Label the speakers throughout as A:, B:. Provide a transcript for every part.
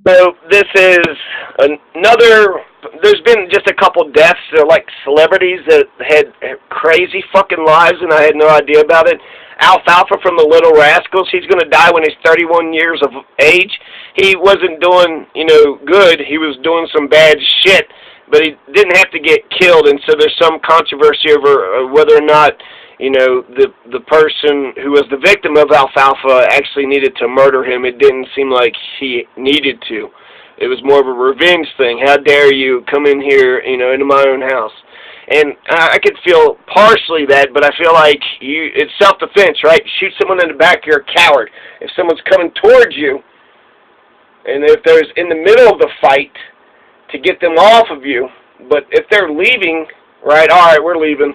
A: So this is another. There's been just a couple deaths. They're like celebrities that had crazy fucking lives, and I had no idea about it. Alfalfa from the Little Rascals. He's going to die when he's 31 years of age. He wasn't doing, good. He was doing some bad shit, but he didn't have to get killed, and so there's some controversy over whether or not the person who was the victim of Alfalfa actually needed to murder him. It didn't seem like he needed to. It was more of a revenge thing. How dare you come in here, into my own house? And I could feel partially that, but I feel like it's self-defense, right? Shoot someone in the back, you're a coward. If someone's coming towards you, and if there's in the middle of the fight, to get them off of you, but if they're leaving, right, all right, we're leaving,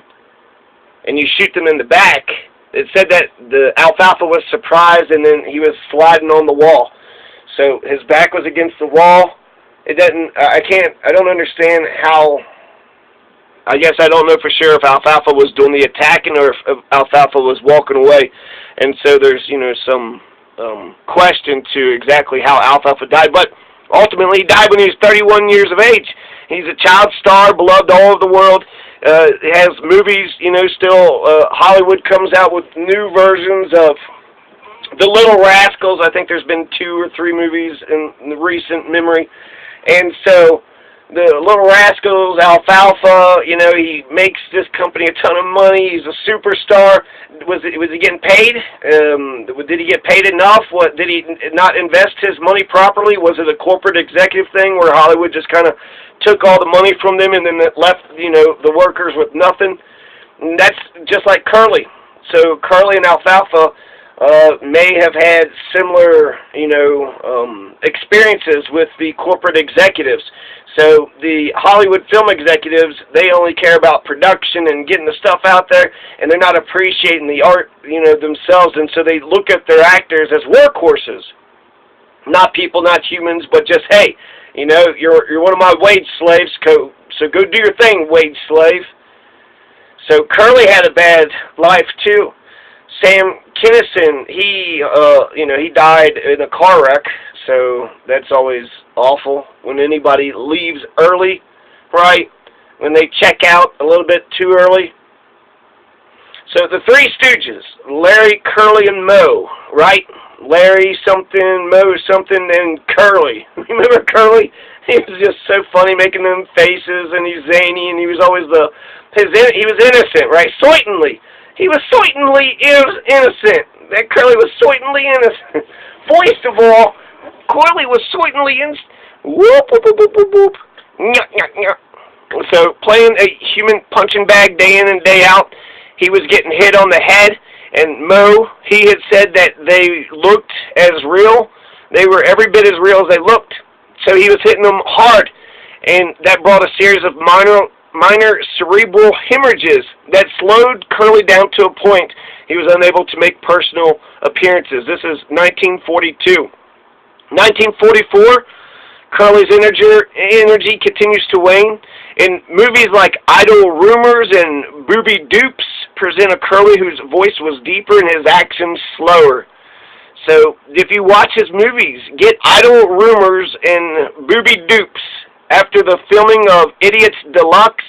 A: and you shoot them in the back, it said that the Alfalfa was surprised and then he was sliding on the wall. So his back was against the wall. I don't understand how, I guess I don't know for sure if Alfalfa was doing the attacking or if Alfalfa was walking away. And so there's, some question to exactly how Alfalfa died. But ultimately he died when he was 31 years of age. He's a child star, beloved all over the world. Has movies, still Hollywood comes out with new versions of The Little Rascals. I think there's been 2 or 3 movies in recent memory. And so the Little Rascals, Alfalfa, he makes this company a ton of money. He's a superstar. Was he getting paid? Did he get paid enough? Did he not invest his money properly? Was it a corporate executive thing where Hollywood just kind of took all the money from them and then it left, the workers with nothing? And that's just like Curly. So Curly and Alfalfa may have had similar, experiences with the corporate executives. So the Hollywood film executives, they only care about production and getting the stuff out there, and they're not appreciating the art, themselves, and so they look at their actors as workhorses. Not people, not humans, but just, hey, you're one of my wage slaves, so go do your thing, wage slave. So Curly had a bad life, too. Sam Kinison, he died in a car wreck, so that's always awful when anybody leaves early, right? When they check out a little bit too early. So the Three Stooges, Larry, Curly, and Moe, right? Larry something, Moe something, and Curly. Remember Curly? He was just so funny making them faces, and he's zany, and he was always he was innocent, right? Soitanly. He was certainly innocent. That Curly was certainly innocent. First of all, Curly was certainly innocent. Whoop, whoop, whoop, whoop, whoop, whoop. Nyah, nyah, nyah. So, playing a human punching bag day in and day out, he was getting hit on the head. And Moe, he had said that they looked as real. They were every bit as real as they looked. So he was hitting them hard. And that brought a series of minor cerebral hemorrhages that slowed Curly down to a point he was unable to make personal appearances. This is 1942. 1944, Curly's energy continues to wane. In movies like Idle Rumors and Booby Dupes present a Curly whose voice was deeper and his actions slower. So if you watch his movies, get Idle Rumors and Booby Dupes. After the filming of Idiots Deluxe,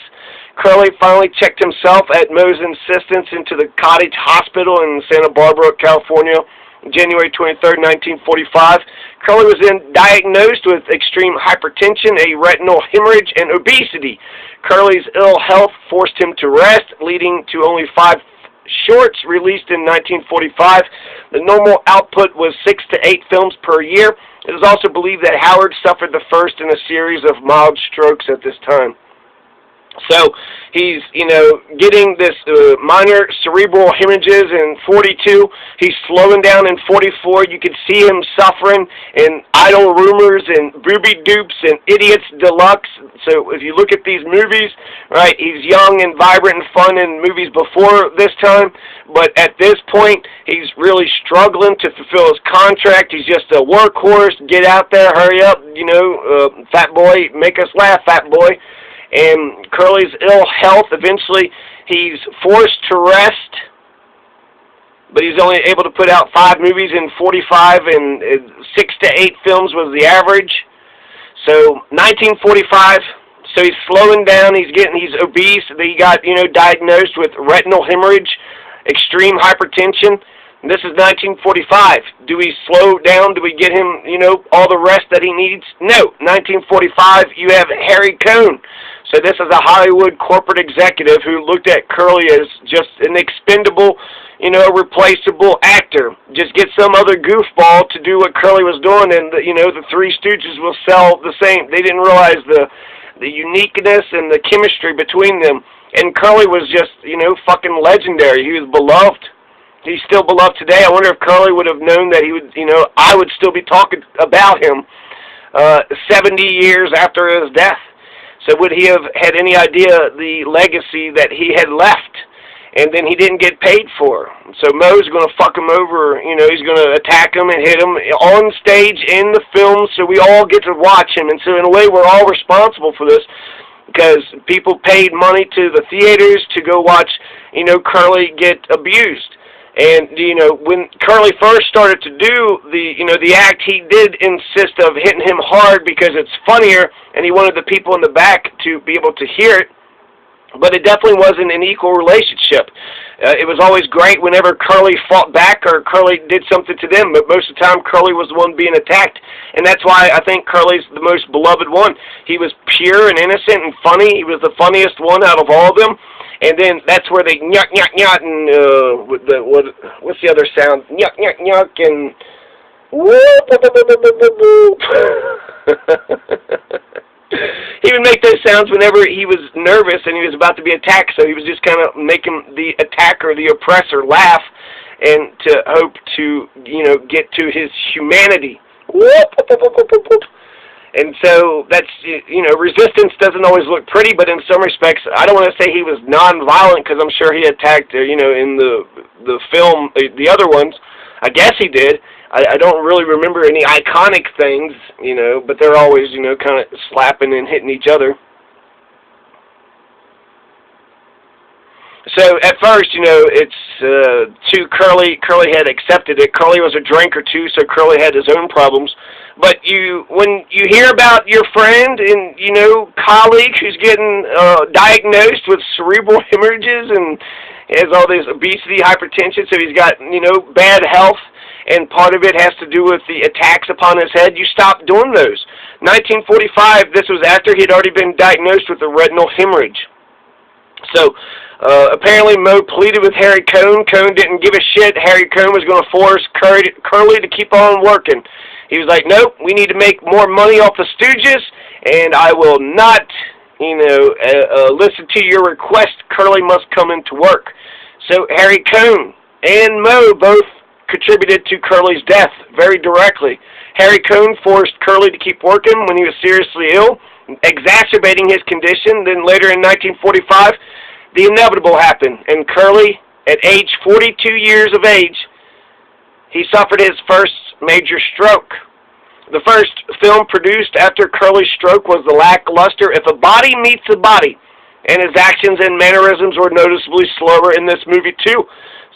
A: Curly finally checked himself at Moe's insistence into the Cottage Hospital in Santa Barbara, California, January 23rd, 1945. Curly was then diagnosed with extreme hypertension, a retinal hemorrhage, and obesity. Curly's ill health forced him to rest, leading to only 5 shorts released in 1945. The normal output was 6 to 8 films per year. It is also believed that Howard suffered the first in a series of mild strokes at this time. So he's, getting this minor cerebral hemorrhages in 42. He's slowing down in 44. You can see him suffering in Idle Rumors and Booby Dupes and Idiots Deluxe. So if you look at these movies, right, he's young and vibrant and fun in movies before this time. But at this point, he's really struggling to fulfill his contract. He's just a workhorse. Get out there, hurry up, fat boy, make us laugh, fat boy. And Curly's ill health, eventually he's forced to rest, but he's only able to put out 5 movies in 45, and 6 to 8 films was the average. So 1945. So he's slowing down. He's obese. He got diagnosed with retinal hemorrhage, extreme hypertension. And this is 1945. Do we slow down? Do we get him all the rest that he needs? No. 1945. You have Harry Cohn. So this is a Hollywood corporate executive who looked at Curly as just an expendable, replaceable actor. Just get some other goofball to do what Curly was doing, and the Three Stooges will sell the same. They didn't realize the uniqueness and the chemistry between them. And Curly was just, fucking legendary. He was beloved. He's still beloved today. I wonder if Curly would have known that he would, I would still be talking about him 70 years after his death. So would he have had any idea the legacy that he had left? And then he didn't get paid for. So Moe's going to fuck him over. He's going to attack him and hit him on stage in the film, so we all get to watch him. And so in a way, we're all responsible for this because people paid money to the theaters to go watch, Curly get abused. And, when Curly first started to do the act, he did insist of hitting him hard because it's funnier, and he wanted the people in the back to be able to hear it. But it definitely wasn't an equal relationship. It was always great whenever Curly fought back or Curly did something to them, but most of the time Curly was the one being attacked. And that's why I think Curly's the most beloved one. He was pure and innocent and funny. He was the funniest one out of all of them. And then that's where they nyuk, nyuk, nyuk, and what's the other sound? Nyuk, nyuk, nyuk, and whoop, whoop, whoop, whoop, whoop, whoop. He would make those sounds whenever he was nervous and he was about to be attacked, so he was just kind of making the attacker, the oppressor, laugh and to hope to, get to his humanity. And so that's, resistance doesn't always look pretty, but in some respects, I don't want to say he was non-violent because I'm sure he attacked, in the film, the other ones. I guess he did. I don't really remember any iconic things, but they're always, kind of slapping and hitting each other. So at first, it's to Curly. Curly had accepted it. Curly was a drinker too, so Curly had his own problems. But when you hear about your friend and colleague who's getting diagnosed with cerebral hemorrhages and has all this obesity, hypertension, so he's got bad health, and part of it has to do with the attacks upon his head, you stop doing those. 1945, this was after he had already been diagnosed with a retinal hemorrhage. So apparently Moe pleaded with Harry Cohn. Cohn didn't give a shit. Harry Cohn was going to force Curly to keep on working. He was like, nope, we need to make more money off the Stooges, and I will not, listen to your request. Curly must come into work. So Harry Cohn and Moe both contributed to Curly's death very directly. Harry Cohn forced Curly to keep working when he was seriously ill, exacerbating his condition. Then later in 1945, the inevitable happened, and Curly, at age 42 years of age, he suffered his first major stroke. The first film produced after Curly's stroke was the lackluster If a Body Meets a Body, and his actions and mannerisms were noticeably slower in this movie too.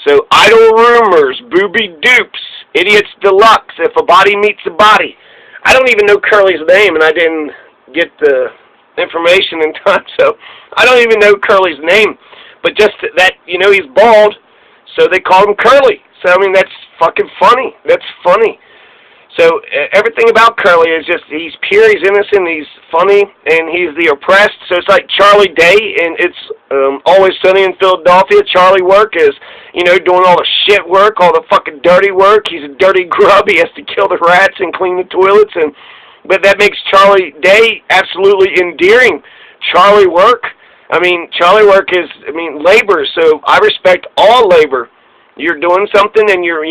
A: So, Idle Rumors, Booby Dupes, Idiots Deluxe, If a Body Meets a Body. I don't even know Curly's name, and I didn't get the information in time, so I don't even know Curly's name. But just that, he's bald, so they called him Curly. So, that's fucking funny. That's funny. So, everything about Curly is just, he's pure, he's innocent, he's funny, and he's the oppressed. So, it's like Charlie Day, and it's Always Sunny in Philadelphia. Charlie work is, doing all the shit work, all the fucking dirty work. He's a dirty grub. He has to kill the rats and clean the toilets, but that makes Charlie Day absolutely endearing. Charlie work, Charlie work is, labor, so I respect all labor. You're doing something and you're,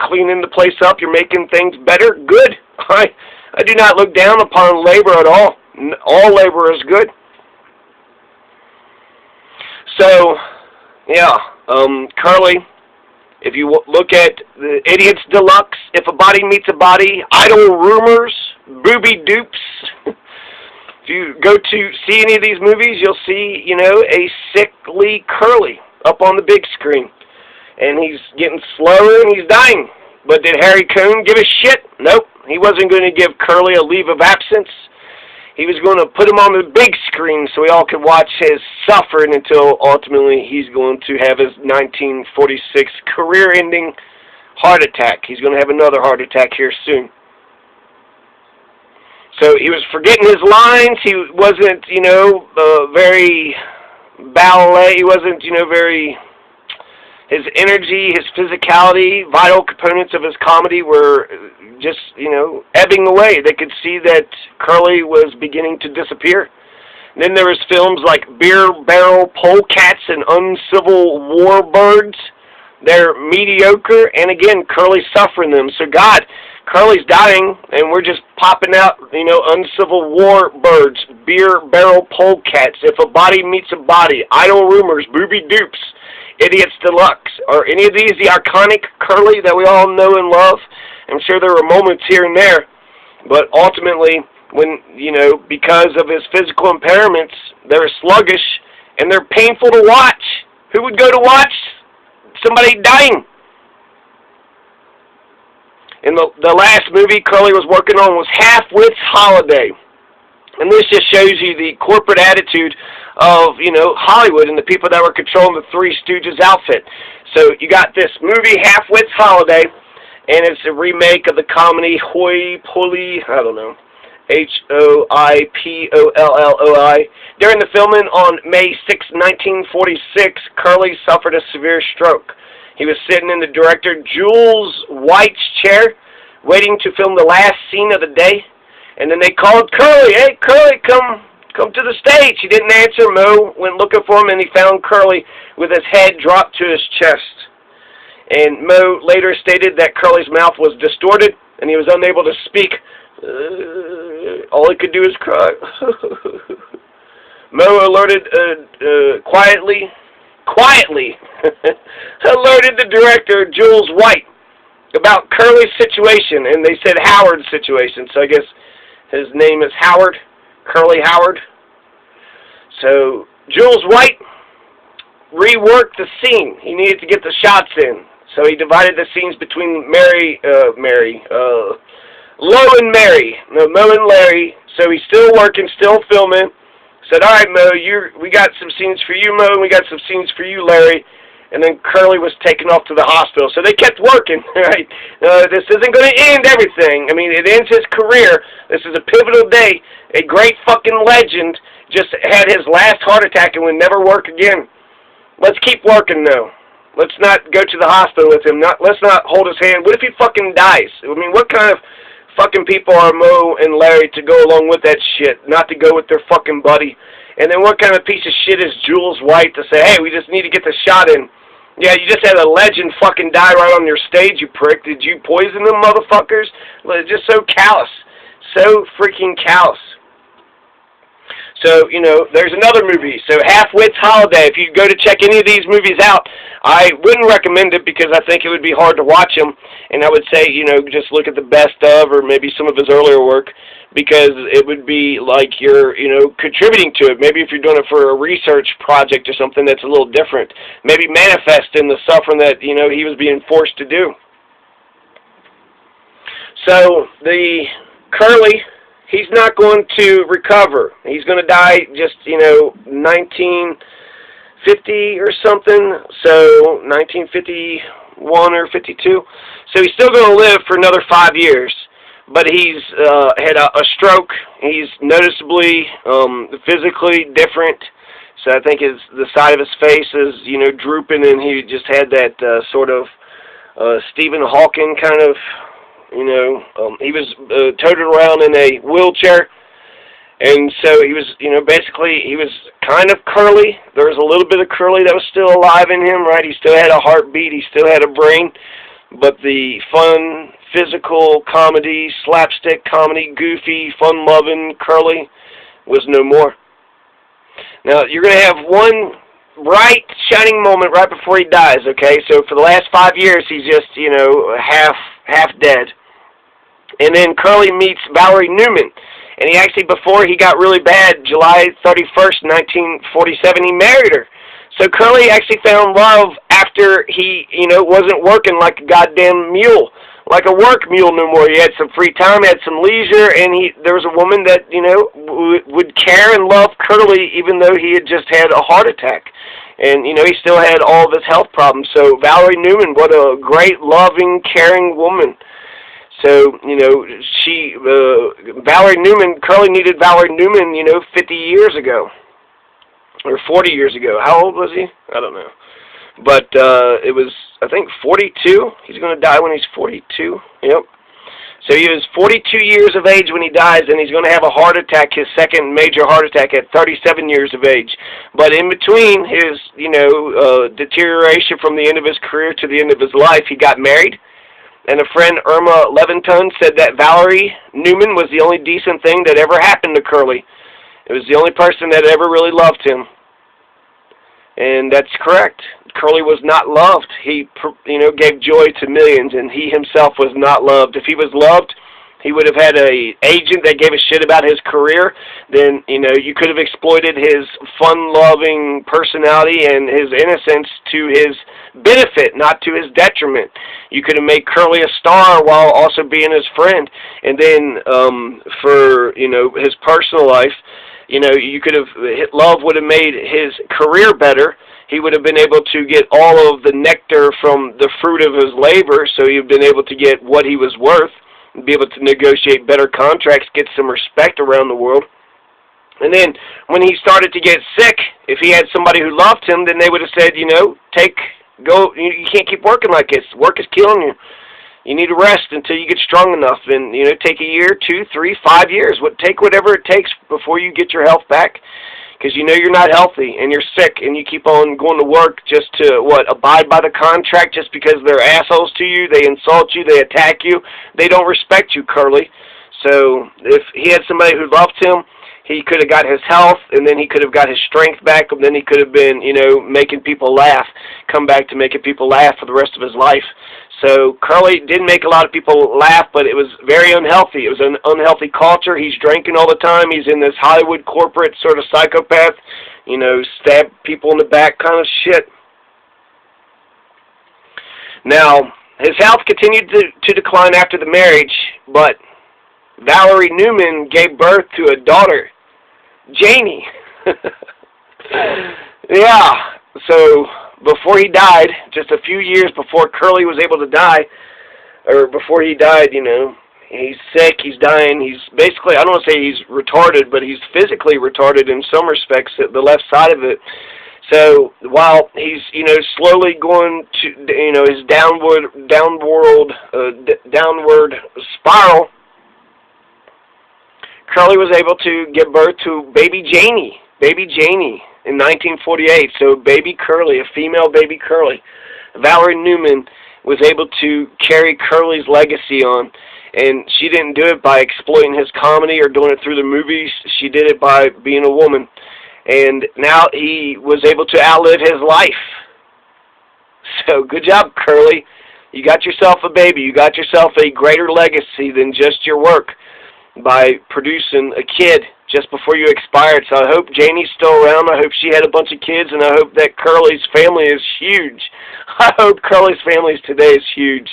A: cleaning the place up, you're making things better, good. I do not look down upon labor at all. All labor is good. So, yeah, Curly, if you look at the Idiots Deluxe, If a Body Meets a Body, Idle Rumors, Booby Dupes, if you go to see any of these movies, you'll see, a sickly Curly up on the big screen. And he's getting slower and he's dying. But did Harry Cohn give a shit? Nope. He wasn't going to give Curly a leave of absence. He was going to put him on the big screen so we all could watch his suffering until ultimately he's going to have his 1946 career-ending heart attack. He's going to have another heart attack here soon. So he was forgetting his lines. He wasn't, very ballet. He wasn't, very... His energy, his physicality, vital components of his comedy were just, ebbing away. They could see that Curly was beginning to disappear. And then there was films like Beer Barrel Polecats and Uncivil Warbirds. They're mediocre, and again, Curly's suffering them. So God, Curly's dying, and we're just popping out, Uncivil Warbirds, Beer Barrel Polecats, If a Body Meets a Body, Idle Rumors, Booby Dupes, Idiots Deluxe. Are any of these the iconic Curly that we all know and love? I'm sure there were moments here and there, but ultimately, when, because of his physical impairments, they're sluggish and they're painful to watch. Who would go to watch somebody dying? And the last movie Curly was working on was Half-Wits Holiday. And this just shows you the corporate attitude of, Hollywood and the people that were controlling the Three Stooges outfit. So you got this movie, Half-Wits Holiday, and it's a remake of the comedy Hoi Polloi, Hoipolloi. During the filming on May 6, 1946, Curly suffered a severe stroke. He was sitting in the director Jules White's chair, waiting to film the last scene of the day. And then they called Curly. Hey, Curly, come to the stage. He didn't answer. Mo went looking for him, and he found Curly with his head dropped to his chest. And Mo later stated that Curly's mouth was distorted, and he was unable to speak. All he could do is cry. Mo alerted quietly alerted the director, Jules White, about Curly's situation, and they said Howard's situation, so I guess his name is Howard, Curly Howard. So Jules White reworked the scene. He needed to get the shots in, so he divided the scenes between Mo and Larry. So he's still working, still filming. Said, all right, Mo, we got some scenes for you, Mo, and we got some scenes for you, Larry. And then Curly was taken off to the hospital. So they kept working, right? This isn't going to end everything. I mean, it ends his career. This is a pivotal day. A great fucking legend just had his last heart attack and would never work again. Let's keep working, though. Let's not go to the hospital with him. Let's not hold his hand. What if he fucking dies? I mean, what kind of fucking people are Mo and Larry to go along with that shit, not to go with their fucking buddy? And then what kind of piece of shit is Jules White to say, hey, we just need to get the shot in? Yeah, you just had a legend fucking die right on your stage, you prick. Did you poison them motherfuckers? Just so callous. So freaking callous. So, there's another movie. So, Half-Wits Holiday. If you go to check any of these movies out, I wouldn't recommend it because I think it would be hard to watch them. And I would say, just look at the best of or maybe some of his earlier work because it would be like you're, contributing to it. Maybe if you're doing it for a research project or something that's a little different. Maybe manifest in the suffering that, he was being forced to do. So, the Curly... he's not going to recover. He's going to die just, 1950 or something. So, 1951 or 52. So, he's still going to live for another 5 years. But he's had a stroke. He's noticeably physically different. So, I think the side of his face is, drooping. And he just had that sort of Stephen Hawking kind of... he was toted around in a wheelchair, and so he was, basically he was kind of Curly. There was a little bit of Curly that was still alive in him, right? He still had a heartbeat, he still had a brain, but the fun, physical comedy, slapstick comedy, goofy, fun-loving Curly was no more. Now, you're going to have one bright, shining moment right before he dies, okay? So for the last 5 years, he's just, half dead. And then Curly meets Valerie Newman. And he actually, before he got really bad, July 31st, 1947, he married her. So Curly actually found love after he, wasn't working like a goddamn mule. like a work mule no more. He had some free time, had some leisure, and there was a woman that, you know, would care and love Curly even though he had just had a heart attack. And, you know, he still had all of his health problems. So Valerie Newman, what a great, loving, caring woman. So, you know, Valerie Newman, Curly needed Valerie Newman, you know, 50 years ago. Or 40 years ago. How old was he? I don't know. But it was, I think, 42. He's going to die when he's 42. Yep. So he was 42 years of age when he dies, and he's going to have a heart attack, his second major heart attack at 37 years of age. But in between his, you know, deterioration from the end of his career to the end of his life, he got married. And a friend, Irma Leventon, said that Valerie Newman was the only decent thing that ever happened to Curly. It was the only person that ever really loved him. And that's correct. Curly was not loved. He, you know, gave joy to millions, and he himself was not loved. If he was loved, he would have had an agent that gave a shit about his career. Then, you know, you could have exploited his fun-loving personality and his innocence to his benefit, not to his detriment. You could have made Curly a star while also being his friend. And then for, you know, his personal life, you know, you could have, love would have made his career better. He would have been able to get all of the nectar from the fruit of his labor, so he would have been able to get what he was worth, and be able to negotiate better contracts, get some respect around the world. And then when he started to get sick, if he had somebody who loved him, then they would have said, you know, you can't keep working like this. Work is killing you. You need to rest until you get strong enough, and, you know, take a year, 2, 3, 5 years. Take whatever it takes before you get your health back, because you know you're not healthy and you're sick, and you keep on going to work just to abide by the contract just because they're assholes to you. They insult you, they attack you. They don't respect you, Curly. So if he had somebody who loved him, he could have got his health, and then he could have got his strength back, and then he could have been, you know, making people laugh, come back to making people laugh for the rest of his life. So Curly did make a lot of people laugh, but it was very unhealthy. It was an unhealthy culture. He's drinking all the time. He's in this Hollywood corporate sort of psychopath, you know, stab people in the back kind of shit. Now, his health continued to decline after the marriage, but Valerie Newman gave birth to a daughter, Janie. Yeah, so before he died, just a few years before Curly was able to die, or before he died, you know, he's sick, he's dying, he's basically, I don't want to say he's retarded, but he's physically retarded in some respects, the left side of it. So while he's, you know, slowly going to, you know, his downward spiral, Curly was able to give birth to baby Janie in 1948. So baby Curly, a female baby Curly. Valerie Newman was able to carry Curly's legacy on, and she didn't do it by exploiting his comedy or doing it through the movies. She did it by being a woman. And now he was able to outlive his life. So good job, Curly. You got yourself a baby. You got yourself a greater legacy than just your work by producing a kid just before you expired. So I hope Janie's still around. I hope she had a bunch of kids, and I hope that Curly's family is huge. I hope Curly's family today is huge.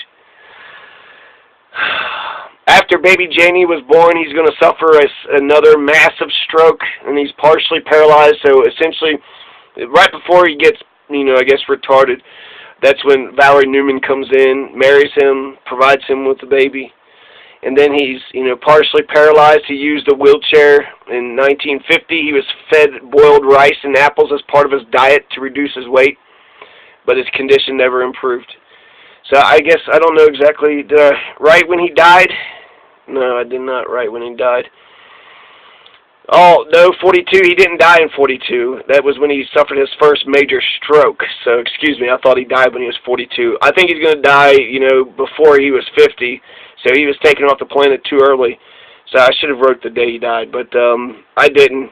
A: After baby Janie was born, he's going to suffer another massive stroke, and he's partially paralyzed. So essentially, right before he gets, you know, I guess retarded, that's when Valerie Newman comes in, marries him, provides him with the baby. And then he's, you know, partially paralyzed. He used a wheelchair. In 1950, he was fed boiled rice and apples as part of his diet to reduce his weight, but his condition never improved. So I guess I don't know exactly. Did I write when he died? No, I did not write when he died. Oh, no, 42. He didn't die in 42. That was when he suffered his first major stroke. So, excuse me, I thought he died when he was 42. I think he's going to die, you know, before he was 50. So he was taken off the planet too early. So I should have wrote the day he died, but I didn't.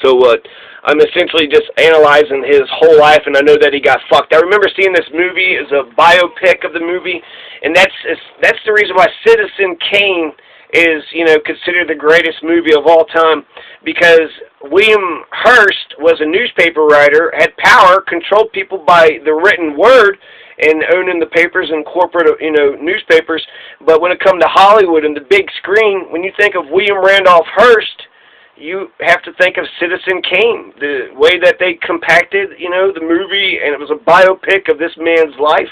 A: So what? I'm essentially just analyzing his whole life, and I know that he got fucked. I remember seeing this movie as a biopic of the movie, and that's the reason why Citizen Kane is, you know, considered the greatest movie of all time, because William Hearst was a newspaper writer, had power, controlled people by the written word, and owning the papers and corporate, newspapers. But when it comes to Hollywood and the big screen, when you think of William Randolph Hearst, you have to think of Citizen Kane, the way that they compacted, the movie, and it was a biopic of this man's life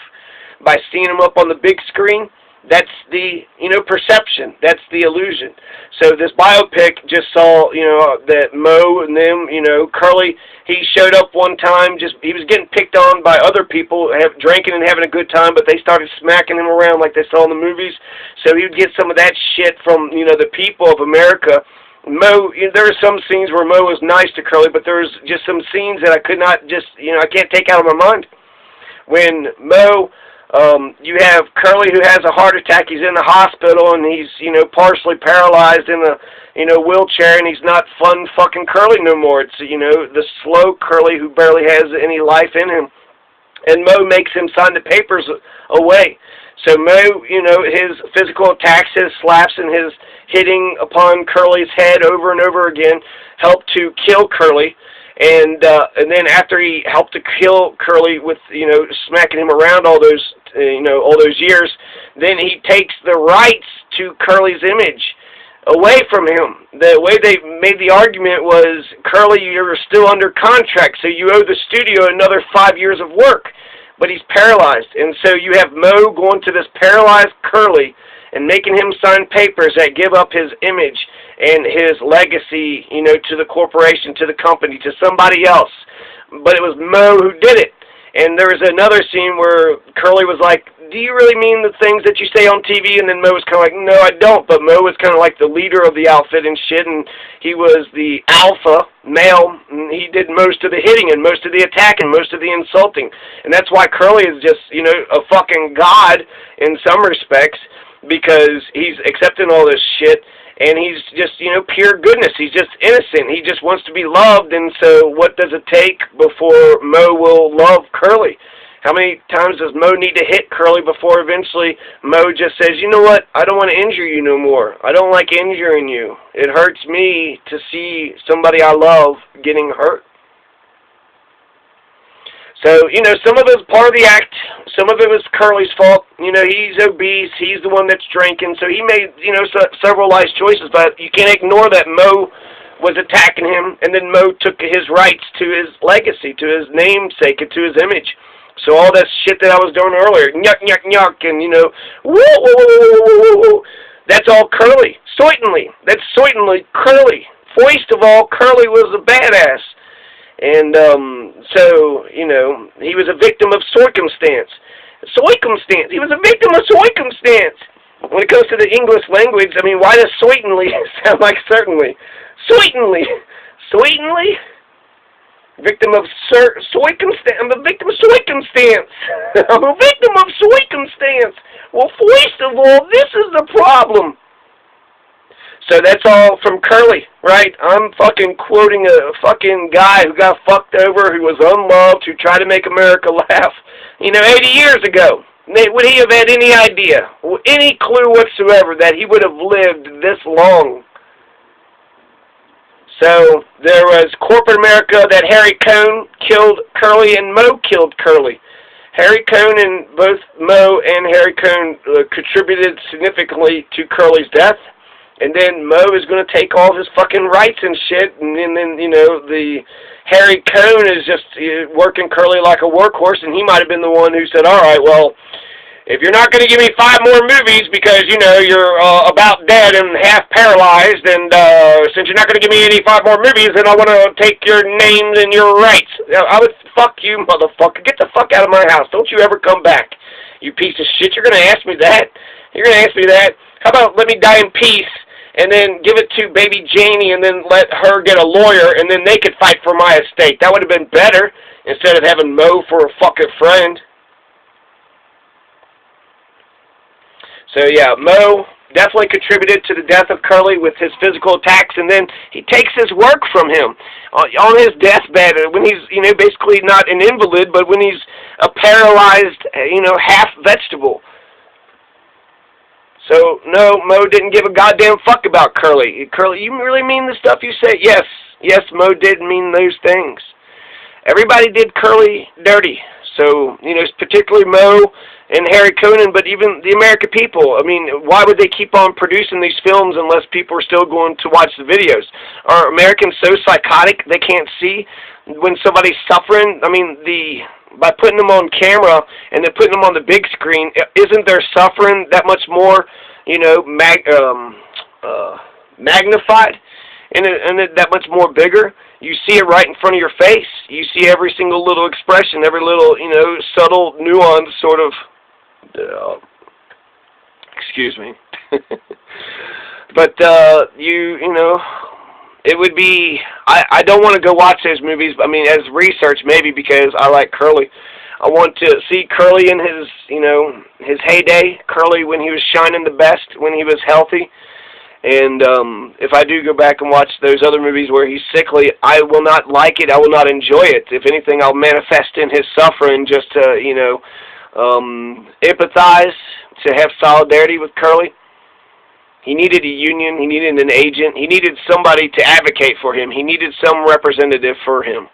A: by seeing him up on the big screen. That's the, perception. That's the illusion. So this biopic just saw, that Mo and them, Curly, he showed up one time, he was getting picked on by other people, drinking and having a good time, but they started smacking him around like they saw in the movies. So he would get some of that shit from, the people of America. Mo, there are some scenes where Mo was nice to Curly, but there was just some scenes that I could not I can't take out of my mind. When Mo... you have Curly who has a heart attack. He's in the hospital and he's, partially paralyzed in a, wheelchair, and he's not fun fucking Curly no more. It's, the slow Curly who barely has any life in him. And Mo makes him sign the papers away. So Mo, his physical attacks, his slaps, and his hitting upon Curly's head over and over again helped to kill Curly. And then after he helped to kill Curly with, smacking him around all those years, then he takes the rights to Curly's image away from him. The way they made the argument was, Curly, you're still under contract, so you owe the studio another 5 years of work. But he's paralyzed, and so you have Mo going to this paralyzed Curly and making him sign papers that give up his image and his legacy, to the corporation, to the company, to somebody else. But it was Mo who did it. And there was another scene where Curly was like, do you really mean the things that you say on TV? And then Mo was kind of like, no, I don't. But Mo was kind of like the leader of the outfit and shit, and he was the alpha male, and he did most of the hitting and most of the attacking, most of the insulting. And that's why Curly is just, a fucking god in some respects, because he's accepting all this shit. And he's just, pure goodness. He's just innocent. He just wants to be loved. And so what does it take before Mo will love Curly? How many times does Mo need to hit Curly before eventually Mo just says, you know what, I don't want to injure you no more. I don't like injuring you. It hurts me to see somebody I love getting hurt. So, some of it was part of the act. Some of it was Curly's fault. He's obese. He's the one that's drinking. So he made, several life choices. But you can't ignore that Mo was attacking him. And then Mo took his rights to his legacy, to his namesake, and to his image. So all that shit that I was doing earlier, nyuk, nyuk, nyuk, and, woo, woo, woo, woo, that's all Curly. Certainly. That's certainly Curly. First of all, Curly was a badass. And so, he was a victim of circumstance. He was a victim of circumstance. When it comes to the English language, why does certainly sound like certainly? Certainly. Certainly? Victim of circumstance. I'm a victim of circumstance. I'm a victim of circumstance. Well, first of all, this is the problem. So that's all from Curly, right? I'm fucking quoting a fucking guy who got fucked over, who was unloved, who tried to make America laugh, 80 years ago. Would he have had any idea, any clue whatsoever that he would have lived this long? So there was corporate America that Harry Cohn killed Curly and Mo killed Curly. Harry Cohn and both Mo and Harry Cohn contributed significantly to Curly's death. And then Mo is going to take all his fucking rights and shit, and then the Harry Cohn is just working Curly like a workhorse, and he might have been the one who said, all right, well, if you're not going to give me 5 more movies because, you're about dead and half paralyzed, and since you're not going to give me any 5 more movies, then I want to take your names and your rights. I would, fuck you, motherfucker. Get the fuck out of my house. Don't you ever come back, you piece of shit. You're going to ask me that? You're going to ask me that? How about let me die in peace, and then give it to baby Janie, and then let her get a lawyer, and then they could fight for my estate? That would have been better, instead of having Mo for a fucking friend. So yeah, Mo definitely contributed to the death of Curly with his physical attacks, and then he takes his work from him on his deathbed when he's, basically not an invalid, but when he's a paralyzed, half vegetable. So, no, Mo didn't give a goddamn fuck about Curly. Curly, you really mean the stuff you say? Yes, Mo did mean those things. Everybody did Curly dirty. So, you know, particularly Mo and Harry Conan, but even the American people. I mean, why would they keep on producing these films unless people are still going to watch the videos? Are Americans so psychotic they can't see when somebody's suffering? I mean, by putting them on camera and then putting them on the big screen, isn't their suffering that much more, you know, magnified and that much more bigger? You see it right in front of your face. You see every single little expression, every little, you know, subtle nuance sort of, excuse me. But, you know, it would be, I don't want to go watch those movies. I mean, as research maybe, because I like Curly. I want to see Curly in his, you know, his heyday. Curly when he was shining the best, when he was healthy. And if I do go back and watch those other movies where he's sickly, I will not like it. I will not enjoy it. If anything, I'll manifest in his suffering just to, you know, empathize, to have solidarity with Curly. He needed a union. He needed an agent. He needed somebody to advocate for him. He needed some representative for him.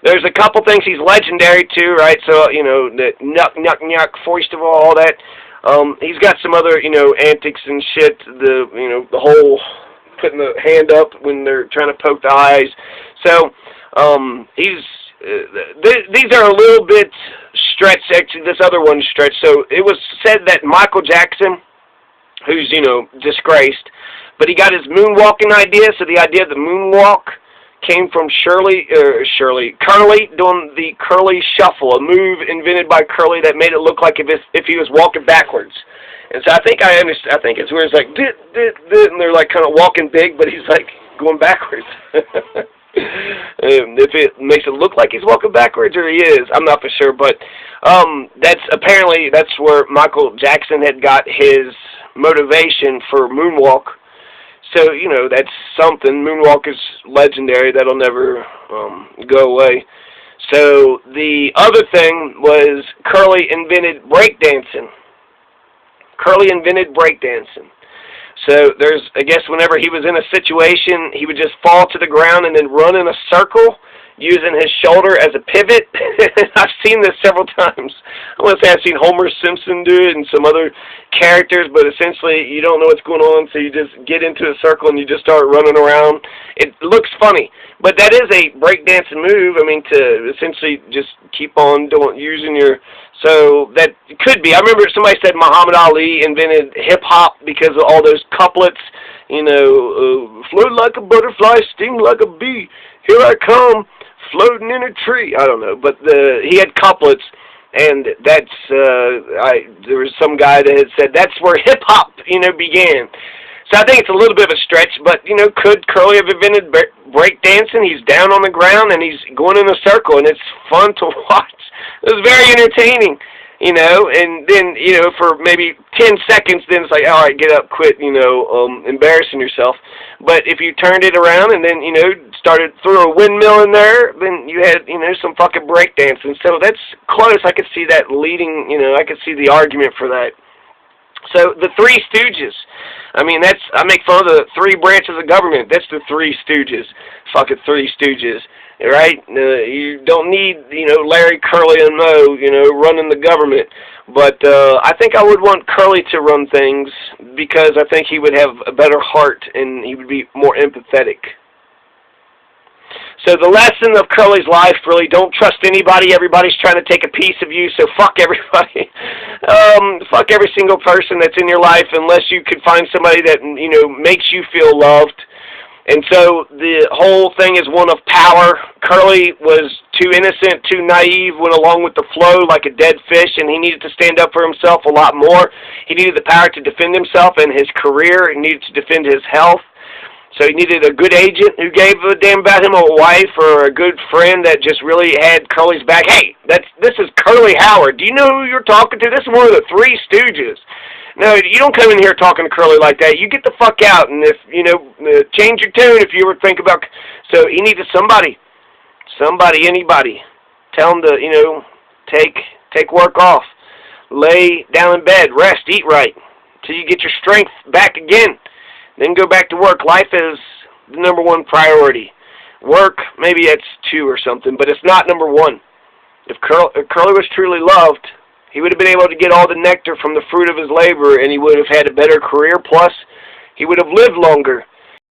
A: There's a couple things he's legendary too, right? So, you know, the nuck, foist of all that. He's got some other, you know, antics and shit. You know, the whole putting the hand up when they're trying to poke the eyes. So, these are a little bit stretched. Actually, this other one's stretched. So it was said that Michael Jackson, who's, you know, disgraced, but he got his moonwalking idea. So the idea of the moonwalk came from Curly doing the Curly Shuffle, a move invented by Curly that made it look like if he was walking backwards. And so I think it's where it's like, and they're like kind of walking big, but he's like going backwards. If it makes it look like he's walking backwards or he is, I'm not for sure. But that's where Michael Jackson had got his motivation for moonwalk. So, you know, that's something. Moonwalk is legendary. That'll never go away. So the other thing was Curly invented breakdancing. Curly invented breakdancing. So there's, I guess, whenever he was in a situation, he would just fall to the ground and then run in a circle using his shoulder as a pivot. I've seen this several times. I want to say I've seen Homer Simpson do it and some other characters, but essentially you don't know what's going on, so you just get into a circle and you just start running around. It looks funny, but that is a breakdancing move. I mean, to essentially just keep on using your... So that could be. I remember somebody said Muhammad Ali invented hip-hop because of all those couplets, you know, float like a butterfly, sting like a bee, here I come, floating in a tree. I don't know, but he had couplets, and that's, there was some guy that had said that's where hip-hop, you know, began. So I think it's a little bit of a stretch, but, you know, could Curly have invented breakdancing? He's down on the ground, and he's going in a circle, and it's fun to watch. It was very entertaining, you know, and then, you know, for maybe 10 seconds, then it's like, all right, get up, quit, you know, embarrassing yourself. But if you turned it around and then, you know, threw a windmill in there, then you had, you know, some fucking breakdancing. So that's close. I could see that leading, you know, I could see the argument for that. So the Three Stooges. I mean, I make fun of the three branches of government. That's the Three Stooges. Fucking Three Stooges. Right? You don't need, you know, Larry, Curly, and Moe, you know, running the government. But I think I would want Curly to run things because I think he would have a better heart and he would be more empathetic. So the lesson of Curly's life, really, don't trust anybody. Everybody's trying to take a piece of you, so fuck everybody. Fuck every single person that's in your life unless you could find somebody that, you know, makes you feel loved. And so the whole thing is one of power. Curly was too innocent, too naive, went along with the flow like a dead fish, and he needed to stand up for himself a lot more. He needed the power to defend himself and his career. He needed to defend his health. So he needed a good agent who gave a damn about him, a wife or a good friend that just really had Curly's back. Hey, this is Curly Howard. Do you know who you're talking to? This is one of the Three Stooges. No, you don't come in here talking to Curly like that. You get the fuck out, and if, you know, change your tune if you ever think about... So he needed somebody, anybody. Tell him to, you know, take work off. Lay down in bed, rest, eat right, till you get your strength back again. Then go back to work. Life is the number one priority. Work, maybe it's 2 or something, but it's not number 1. If Curly was truly loved, he would have been able to get all the nectar from the fruit of his labor, and he would have had a better career. Plus, he would have lived longer.